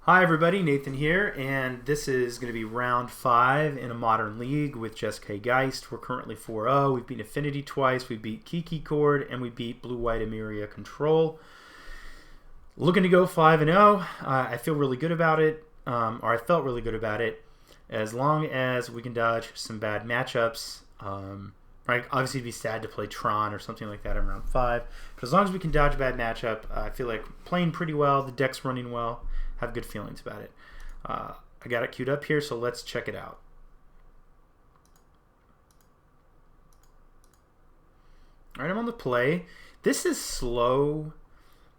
Hi everybody, Nathan here, and this is going to be round 5 in a Modern League with Jeskai Geist. We're currently 4-0. We've beat Affinity twice, we beat Kiki Chord, and we beat Blue-White Emiria Control. Looking to go 5-0. I feel really good about it, or I felt really good about it, as long as we can dodge some bad matchups. Right? Obviously, it'd be sad to play Tron or something like that in round 5, but as long as we can dodge a bad matchup, I feel like playing pretty well, the deck's running well. Have good feelings about it. I got it queued up here, so let's check it out. All right, I'm on the play. This is slow,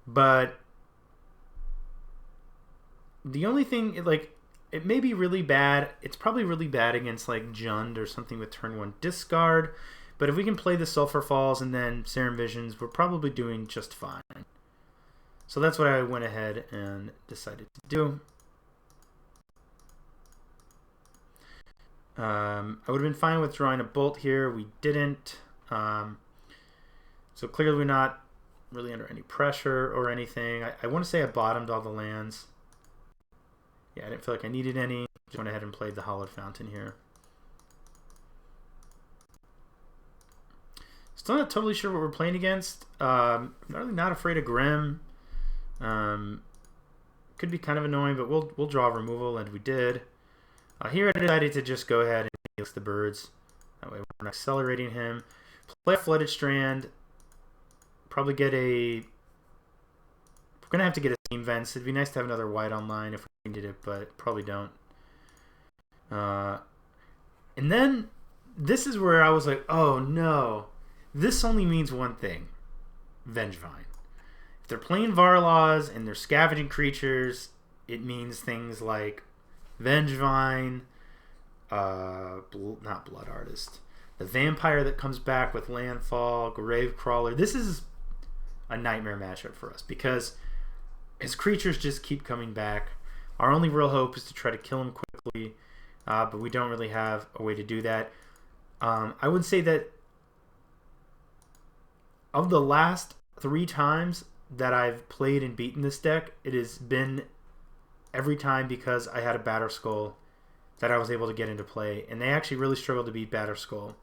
but the only thing, it may be really bad. It's probably really bad against like Jund or something with turn 1 discard. But if we can play the Sulfur Falls and then Serum Visions, we're probably doing just fine. So that's what I went ahead and decided to do. I would have been fine with drawing a Bolt here. We didn't. So clearly we're not really under any pressure or anything. I want to say I bottomed all the lands. Yeah, I didn't feel like I needed any. Just went ahead and played the Hollowed Fountain here. Still not totally sure what we're playing against. I'm really not afraid of Grim. Could be kind of annoying, but we'll draw removal, and we did. Here I decided to just go ahead and helix the birds. That way we're not accelerating him. Play a Flooded Strand. Probably get a... We're going to have to get a Steam Vents. It'd be nice to have another white online if we needed it, but probably don't. And then this is where I was like, oh no. This only means one thing. Dredgevine. If they're playing Varlaws and they're scavenging creatures, it means things like Dredgevine, not Blood Artist, the Vampire that comes back with Landfall, Gravecrawler. This is a nightmare matchup for us because his creatures just keep coming back. Our only real hope is to try to kill him quickly, but we don't really have a way to do that. I would say that of the last 3 times that I've played and beaten this deck, it has been every time because I had a Batterskull that I was able to get into play, and they actually really struggled to beat Batterskull.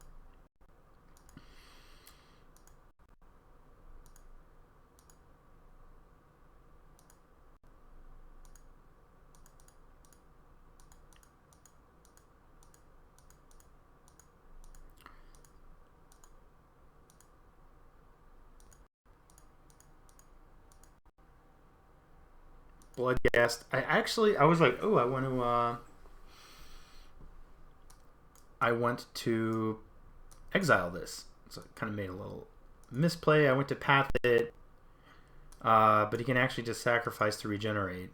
Bloodghast. I was like, oh, I want to exile this. So I kind of made a little misplay. I went to path it, but he can actually just sacrifice to regenerate.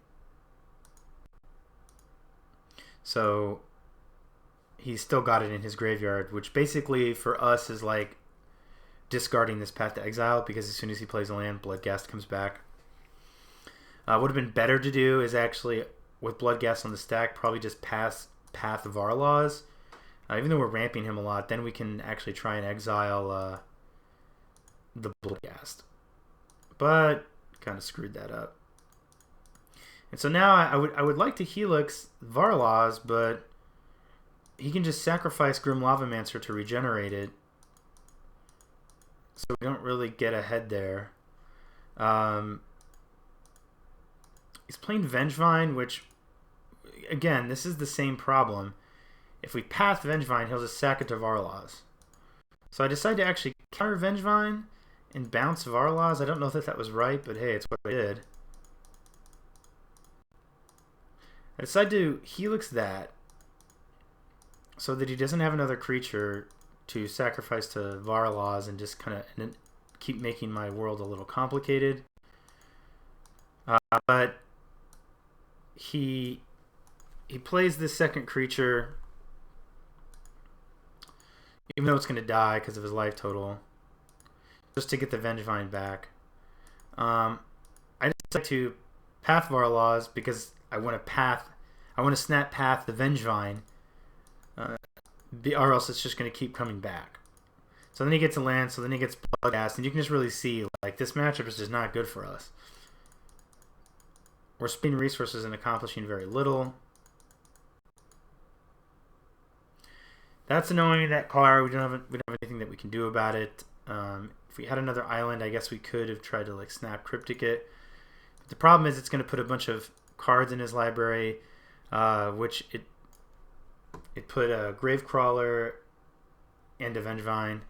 So he's still got it in his graveyard, which basically for us is like discarding this path to exile because as soon as he plays a land, Bloodghast comes back. Would have been better to do is actually, with Bloodghast on the stack, probably just pass Path of Varlaws. Even though we're ramping him a lot, then we can actually try and exile the Bloodghast. But kind of screwed that up. And so now I would like to Helix Varlaws, but he can just sacrifice Grim Lavamancer to regenerate it. So we don't really get ahead there. He's playing Dredgevine, which, again, this is the same problem. If we pass Dredgevine, he'll just sack it to Varlaws. So I decided to actually counter Dredgevine and bounce Varlaws. I don't know if that was right, but hey, it's what I did. I decided to Helix that so that he doesn't have another creature to sacrifice to Varlaws and just kind of keep making my world a little complicated. But he plays this second creature, even though it's going to die because of his life total, just to get the Dredgevine back. I decided to path Varlaws because I want to snap path the Dredgevine, or else it's just going to keep coming back. So then he gets a land, so then he gets Bloodghast, and you can just really see like this matchup is just not good for us. We're spending resources and accomplishing very little. That's annoying, that card. We don't have anything that we can do about it. If we had another island, I guess we could have tried to like snap Cryptic it. But the problem is it's going to put a bunch of cards in his library, which it put a Gravecrawler and a Vengevine.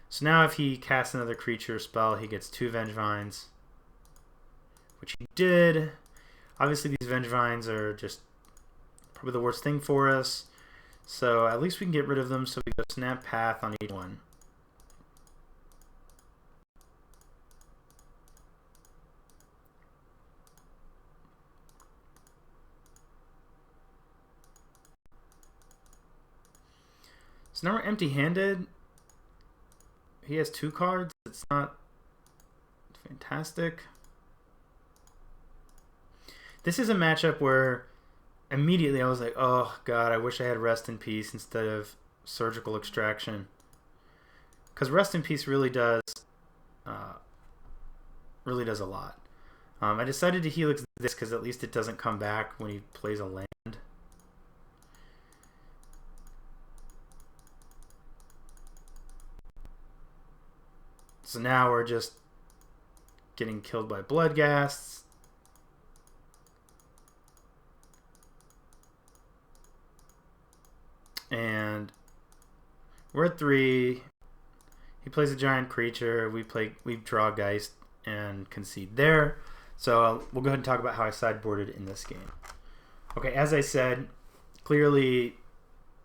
So now if he casts another creature spell, he gets 2 Vengevines, which he did. Obviously, these Vengevines are just probably the worst thing for us. So at least we can get rid of them. So we go Snap Path on each one. So now we're empty-handed. He has 2 cards. It's not fantastic. This is a matchup where immediately I was like, oh god, I wish I had Rest in Peace instead of Surgical Extraction. Because Rest in Peace really does a lot. I decided to Helix this because at least it doesn't come back when he plays a land. So now we're just getting killed by Bloodghasts. And we're at 3. He plays a giant creature. We draw Geist and concede there. So we'll go ahead and talk about how I sideboarded in this game. Okay, as I said, clearly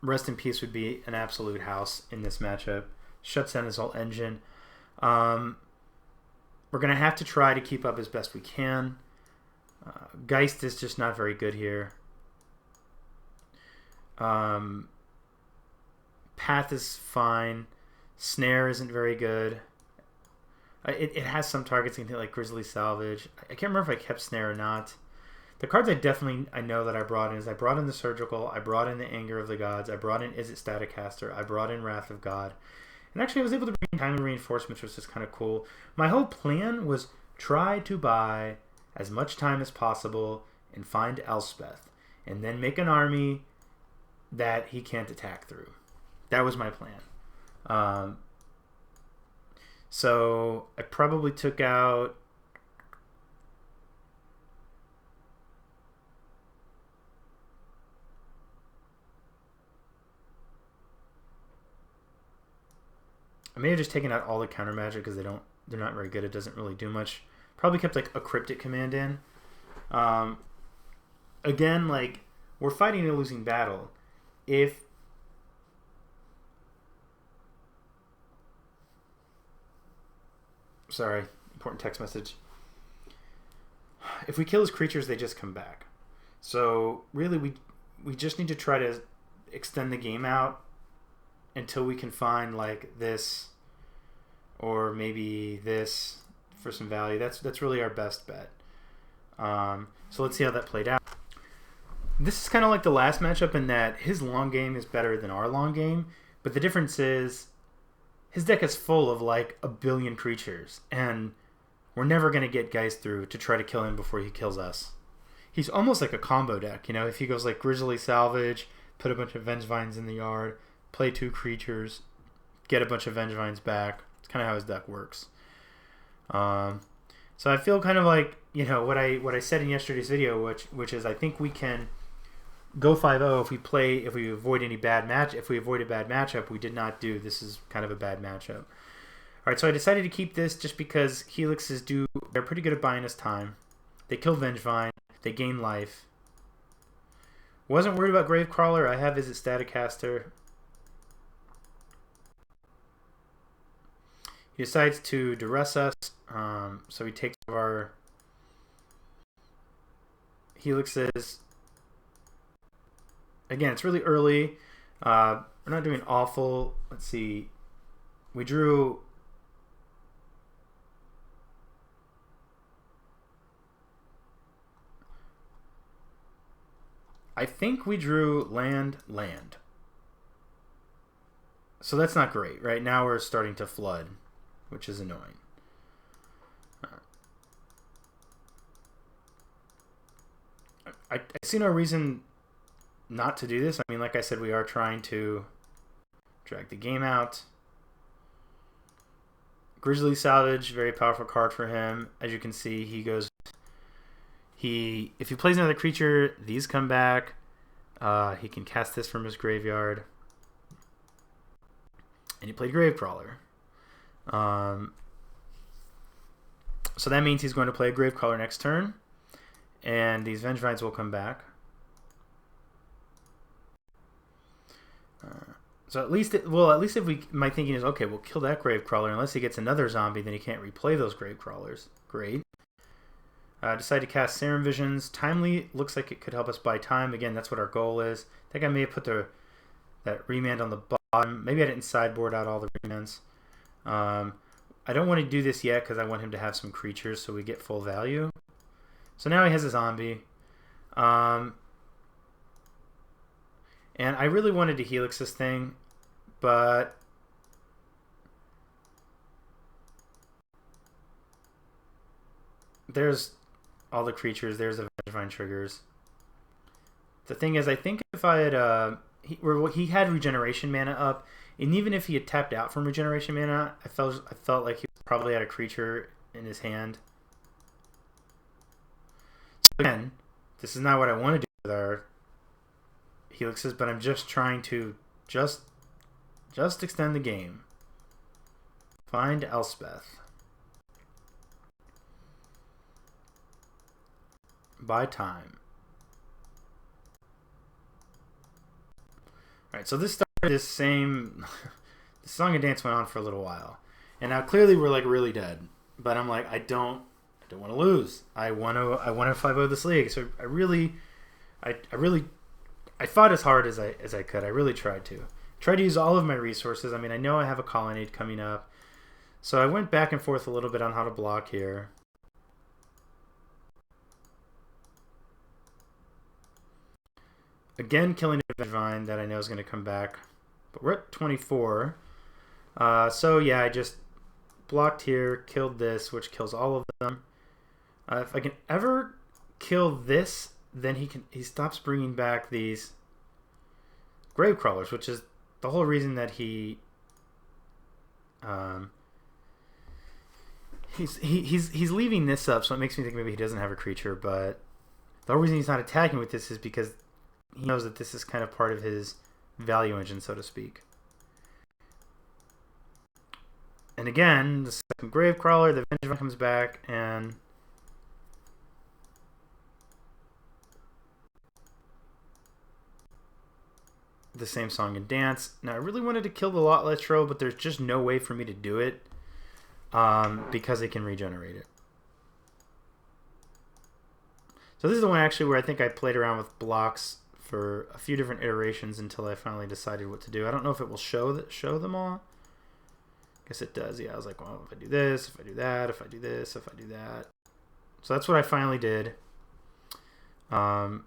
Rest in Peace would be an absolute house in this matchup. Shuts down his whole engine. We're going to have to try to keep up as best we can. Geist is just not very good here. Path is fine. Snare isn't very good. It has some targets like Grizzly Salvage. I can't remember if I kept Snare or not. The cards I know that I brought in is I brought in the Surgical, I brought in the Anger of the Gods, I brought in Is It Staticaster, I brought in Wrath of God. And actually I was able to bring Timely Reinforcements, which is kind of cool. My whole plan was try to buy as much time as possible and find Elspeth. And then make an army that he can't attack through. That was my plan. So I probably took out... I may have just taken out all the counter magic because they're not very good. It doesn't really do much. Probably kept like a Cryptic command in. Again, like we're fighting a losing battle. Sorry, important text message. If we kill his creatures, they just come back. So really, we just need to try to extend the game out until we can find like this or maybe this for some value. That's really our best bet. So let's see how that played out. This is kind of like the last matchup in that his long game is better than our long game, but the difference is his deck is full of like a billion creatures, and we're never going to get Geist through to try to kill him before he kills us. He's almost like a combo deck, you know, if he goes like Grizzly Salvage, put a bunch of Vengevines in the yard, play 2 creatures, get a bunch of Vengevines back. It's kind of how his deck works. So I feel kind of like, you know, what I said in yesterday's video, which is I think we can go 5-0 if we avoid a bad matchup. We did not do. This is kind of a bad matchup. All right, so I decided to keep this just because Helixes they're pretty good at buying us time. They kill Vengevine. They gain life. Wasn't worried about Gravecrawler. I have Is It Staticaster. He decides to duress us, so he takes our Helixes. Again, it's really early. We're not doing awful. Let's see. We drew... I think we drew land. So that's not great. Right now we're starting to flood, which is annoying. I see no reason not to do this. I mean, like I said, we are trying to drag the game out. Grizzly Salvage, very powerful card for him. As you can see, he goes... If he plays another creature, these come back. He can cast this from his graveyard. And he played Gravecrawler. So that means he's going to play a Gravecrawler next turn. And these Vengevines will come back. So at least, if my thinking is, okay, we'll kill that Gravecrawler. Unless he gets another zombie, then he can't replay those Gravecrawlers. Great. Decide to cast Serum Visions. Timely looks like it could help us buy time. Again, that's what our goal is. I think I may have put that remand on the bottom. Maybe I didn't sideboard out all the remands. I don't want to do this yet because I want him to have some creatures so we get full value. So now he has a zombie. And I really wanted to Helix this thing, but there's all the creatures. There's the Vengevine triggers. The thing is, I think if I had... he had Regeneration mana up, and even if he had tapped out from Regeneration mana, I felt like he probably had a creature in his hand. So again, this is not what I want to do with our Helixes, but I'm just trying to just extend the game. Find Elspeth. Buy time. Alright, so this started this same... the song and dance went on for a little while. And now clearly we're like really dead. But I'm like, I don't want to lose. I want to 5-0 this league. So I fought as hard as I could. I really tried to. Tried to use all of my resources. I mean, I know I have a Colonnade coming up. So I went back and forth a little bit on how to block here. Again, killing a Dredgevine that I know is going to come back. But we're at 24. So yeah, I just blocked here, killed this, which kills all of them. If I can ever kill this, then he stops bringing back these Gravecrawlers, which is the whole reason that he's leaving this up. So it makes me think maybe he doesn't have a creature, but the whole reason he's not attacking with this is because he knows that this is kind of part of his value engine, so to speak. And again, the second Gravecrawler, the Vengevine comes back, and the same song and dance. Now, I really wanted to kill the Lot Letro, but there's just no way for me to do it because it can regenerate it. So this is the one actually where I think I played around with blocks for a few different iterations until I finally decided what to do. I don't know if it will show them all. I guess it does. Yeah, I was like, well, if I do this, if I do that, if I do this, if I do that. So that's what I finally did. Again,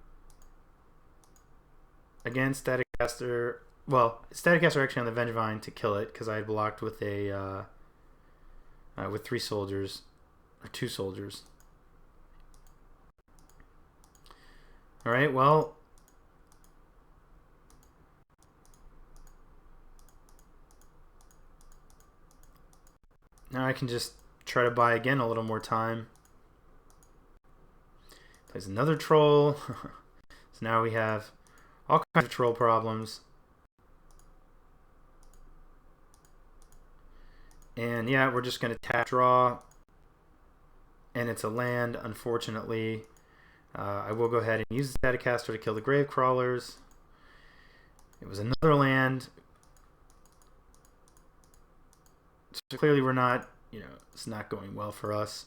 Static Caster. Well, Static Caster actually on the Vengevine to kill it because I had blocked with a with 3 soldiers or 2 soldiers. All right. Well. Now I can just try to buy again a little more time. Plays another troll. So now we have all kinds of troll problems. And yeah, we're just going to tap draw. And it's a land, unfortunately. I will go ahead and use the Staticaster to kill the Gravecrawlers. It was another land. So clearly we're not, it's not going well for us.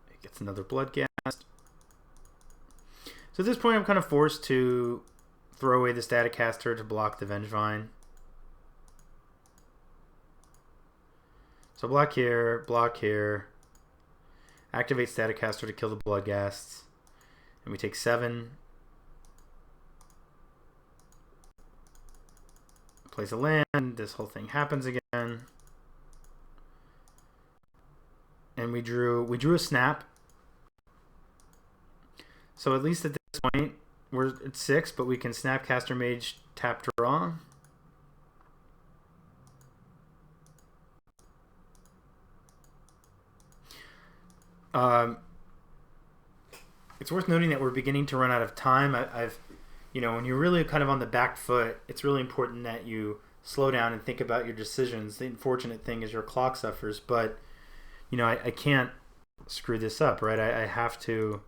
It gets another Bloodghast. So at this point I'm kind of forced to throw away the Staticaster to block the Vengevine. So block here, activate Staticaster to kill the Bloodghasts, and we take 7. Place a land, this whole thing happens again. And we drew a snap. So at least at this point, we're at 6, but we can Snapcaster Mage tap draw. It's worth noting that we're beginning to run out of time. I've, when you're really kind of on the back foot, it's really important that you slow down and think about your decisions. The unfortunate thing is your clock suffers, but, I can't screw this up, right? I have to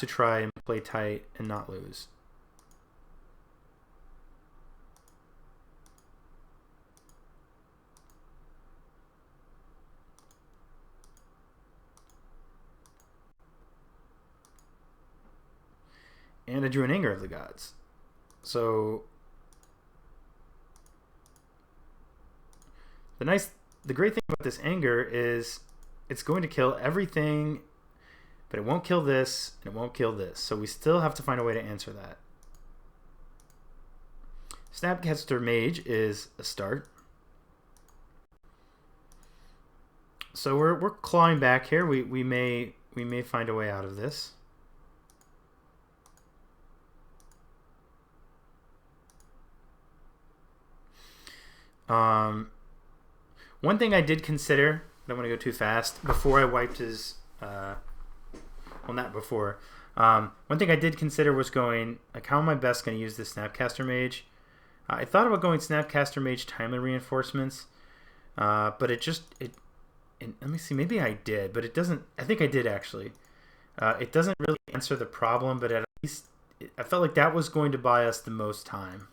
try and play tight and not lose. And I drew an Anger of the Gods. So the great thing about this Anger is it's going to kill everything, but it won't kill this, and it won't kill this. So we still have to find a way to answer that. Snapcaster Mage is a start. So we're clawing back here. We may find a way out of this. One thing I did consider, I don't want to go too fast, before I wiped his, well, not before. One thing I did consider was going, like, how am I best going to use this Snapcaster Mage? I thought about going Snapcaster Mage Timely Reinforcements, but let me see, maybe I did, but it doesn't, I think I did actually. It doesn't really answer the problem, but at least I felt like that was going to buy us the most time.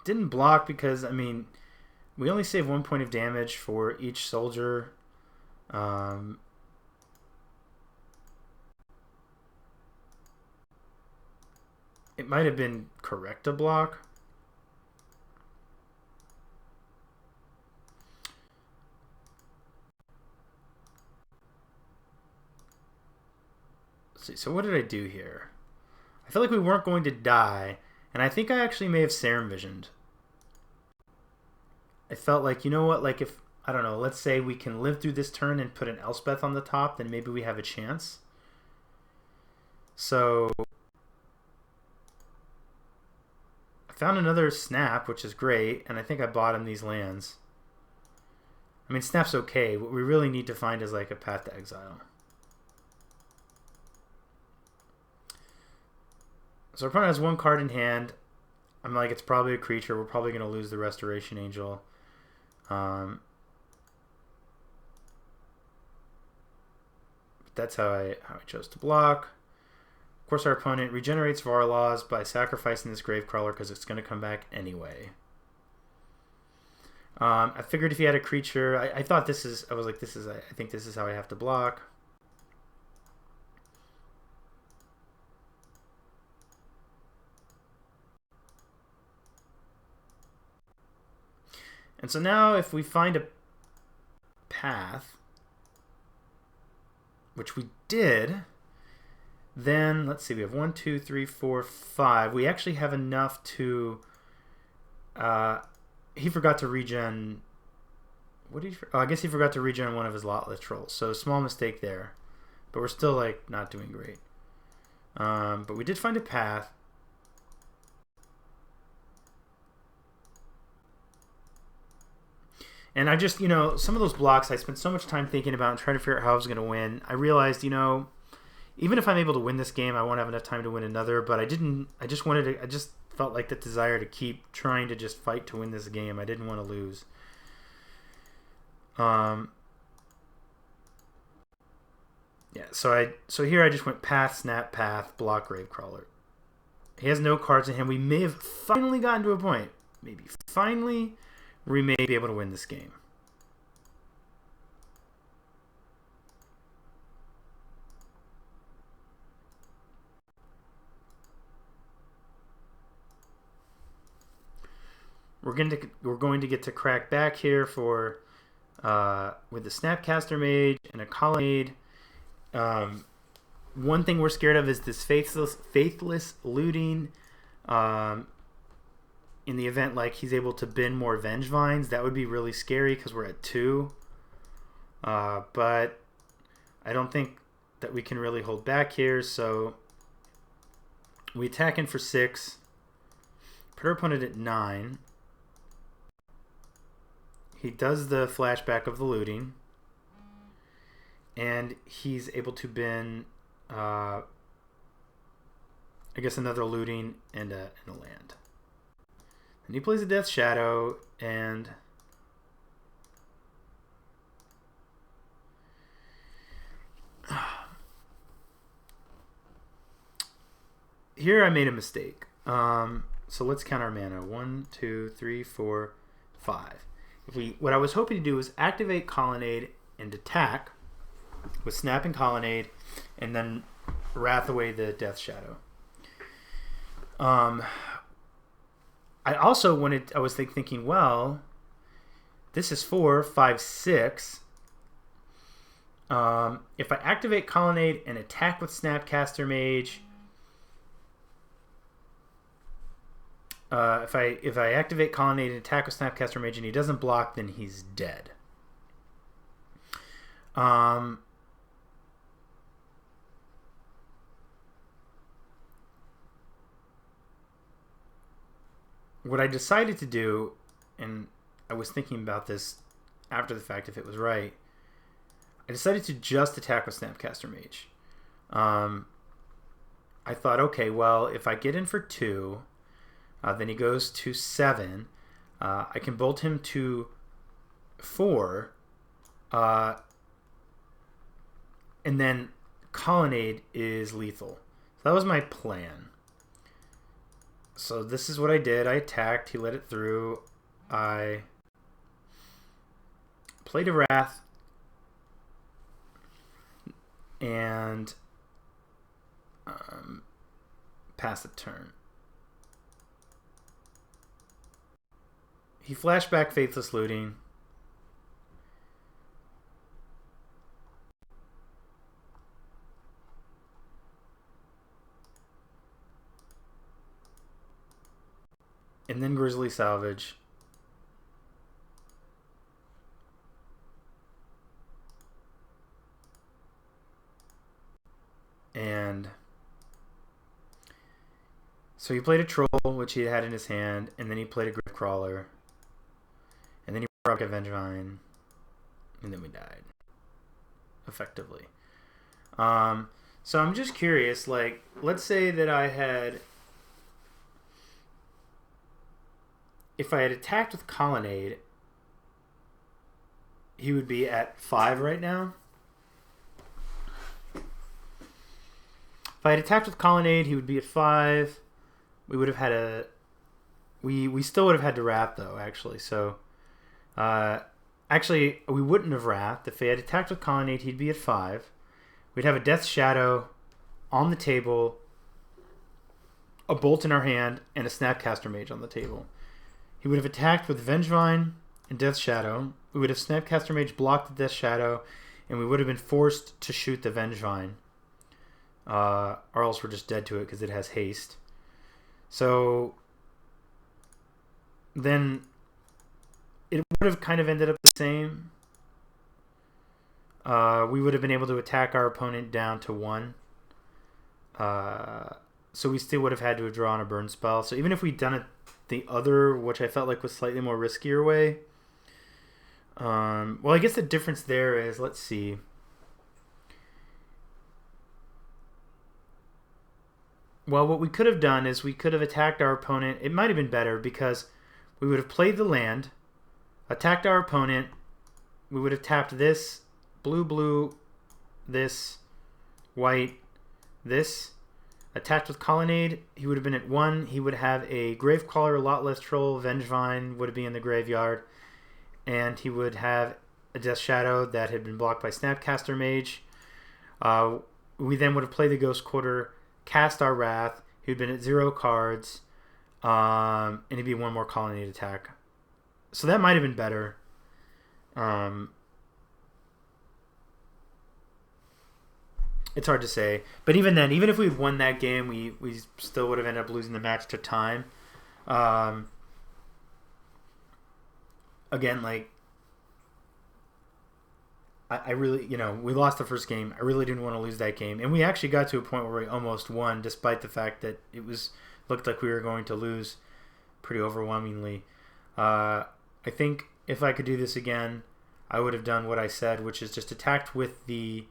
Didn't block because, I mean, we only save 1 point of damage for each soldier. It might have been correct to block. Let's see, so what did I do here? I feel like we weren't going to die, and I think I actually may have Serum Visioned. I felt like, you know what, like if, I don't know, let's say we can live through this turn and put an Elspeth on the top, then maybe we have a chance. So I found another Snap, which is great, and I think I bought him these lands. I mean, Snap's okay. What we really need to find is like a Path to Exile. So our opponent has 1 card in hand. I'm like, it's probably a creature. We're probably going to lose the Restoration Angel. But that's how I chose to block. Of course, our opponent regenerates Varlaws by sacrificing this Gravecrawler because it's going to come back anyway. I figured if he had a creature, I thought this is, I was like, I think this is how I have to block. And so now if we find a path, which we did, then let's see, we have 1, 2, 3, 4, 5. We actually have enough to, he forgot to regen, what did he, I guess he forgot to regen one of his Lotless Trolls. So small mistake there, but we're still like not doing great. But we did find a path. And I just, some of those blocks I spent so much time thinking about and trying to figure out how I was going to win. I realized, even if I'm able to win this game, I won't have enough time to win another. But I didn't. I just felt like the desire to keep trying to just fight to win this game. I didn't want to lose. Yeah. So here I just went path, snap, path, block, Gravecrawler. He has no cards in him. We may have finally gotten to a point. Maybe finally. We may be able to win this game. We're going to get to crack back here for with the Snapcaster Mage and a Colonnade. One thing we're scared of is this faithless looting. In the event like he's able to bin more Vengevines, that would be really scary because we're at 2. But I don't think that we can really hold back here, so we attack in for 6. Put our opponent at 9. He does the flashback of the looting. And he's able to bin, I guess, another looting and a land. And he plays a Death Shadow, and here I made a mistake. So let's count our mana. 1, 2, 3, 4, 5. What I was hoping to do was activate Colonnade and attack with Snap and Colonnade, and then Wrath away the Death Shadow. I also wanted. I was thinking, well, this is 4, 5, 6. If I activate Colonnade and attack with Snapcaster Mage, if I activate Colonnade and attack with Snapcaster Mage and he doesn't block, then he's dead. What I decided to do, and I was thinking about this after the fact if it was right, I decided to just attack with Snapcaster Mage. I thought, okay, well, if I get in for 2, then he goes to 7. I can bolt him to 4, and then Colonnade is lethal. So that was my plan. So this is what I did. I attacked. He let it through. I played a Wrath. And passed the turn. He flashed back Faithless Looting. And then Grizzly Salvage. And so he played a Troll, which he had in his hand, and then he played a Gravecrawler. And then he broke a Dredgevine. And then we died. Effectively. So I'm just curious, like, let's say that I had... If I had attacked with Colonnade, he would be at 5 right now. If I had attacked with Colonnade, he would be at 5. We would have had a... We still would have had to Wrath, though, actually. So, actually, we wouldn't have Wrath. If he had attacked with Colonnade, he'd be at 5. We'd have a Death Shadow on the table, a Bolt in our hand, and a Snapcaster Mage on the table. He would have attacked with Vengevine and Death Shadow. We would have Snapcaster Mage blocked the Death Shadow, and we would have been forced to shoot the Vengevine. Or else we're just dead to it because it has haste. So then it would have kind of ended up the same. We would have been able to attack our opponent down to 1. So we still would have had to draw on a burn spell. So even if we'd done it the other, which I felt like was slightly more riskier way. Well, I guess the difference there is, let's see. Well, what we could have done is we could have attacked our opponent. It might have been better because we would have played the land, attacked our opponent. We would have tapped this, blue, this, white, this. Attacked with Colonnade, he would have been at 1. He would have a Gravecrawler, Lotless Troll, Vengevine would be in the graveyard. And he would have a Death Shadow that had been blocked by Snapcaster Mage. We then would have played the Ghost Quarter, cast our Wrath. He'd been at 0 cards. And it'd be 1 more Colonnade attack. So that might have been better. It's hard to say. But even then, even if we won that game, we still would have ended up losing the match to time. Again, like, I really, we lost the first game. I really didn't want to lose that game. And we actually got to a point where we almost won, despite the fact that looked like we were going to lose pretty overwhelmingly. I think if I could do this again, I would have done what I said, which is just attacked with the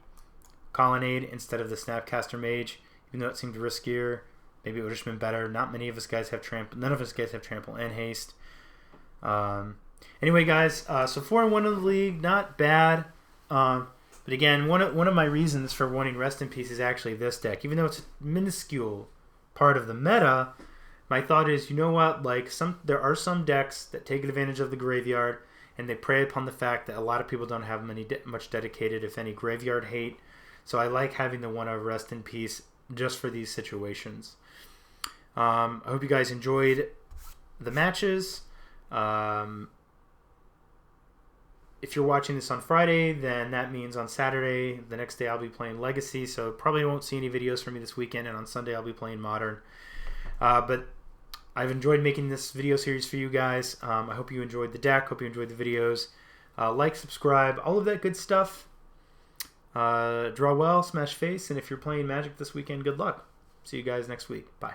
Colonnade instead of the Snapcaster Mage, even though it seemed riskier. Maybe it would have just been better. Not many of us guys have trample. None of us guys have trample and haste. Anyway, guys, so 4-1 in the league, not bad. But again, one of my reasons for wanting Rest in Peace is actually this deck. Even though it's a minuscule part of the meta, my thought is, you know what? Like, there are some decks that take advantage of the graveyard, and they prey upon the fact that a lot of people don't have much dedicated, if any, graveyard hate. So I like having the one of Rest in Peace just for these situations. I hope you guys enjoyed the matches. If you're watching this on Friday, then that means on Saturday, the next day, I'll be playing Legacy, so probably won't see any videos from me this weekend, and on Sunday I'll be playing Modern. But I've enjoyed making this video series for you guys. I hope you enjoyed the deck, hope you enjoyed the videos. Like, subscribe, all of that good stuff. Draw well, smash face, and if you're playing Magic this weekend, good luck. See you guys next week. Bye.